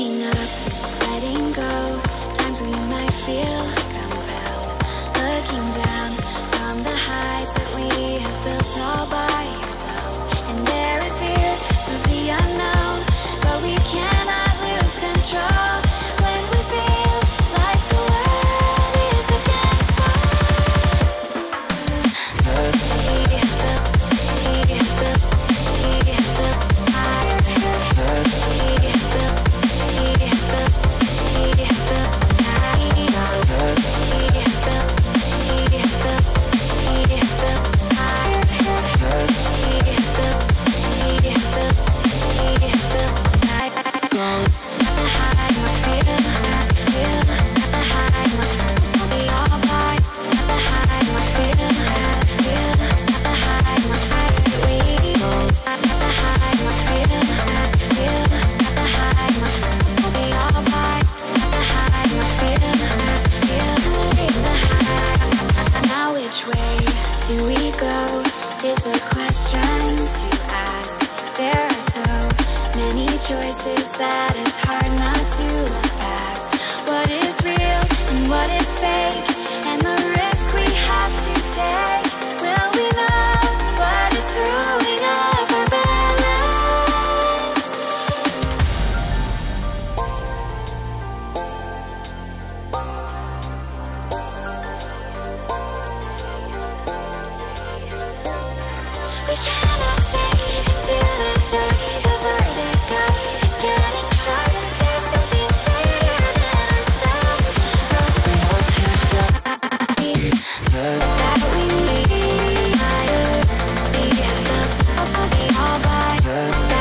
Giving up, letting go, times we might feel compelled. Looking down from the heights that we have built all by ourselves. And there is fear of the unknown, but we cannot lose control when we feel like the world is against us. We have built choices that it's hard not to look past. What is real and what is fake, and the risk we have to take. Will we know what is throwing off our balance? We cannot sink into the dark. The vertigo is getting sharp. There's something greater than ourselves. That we need. We have built all by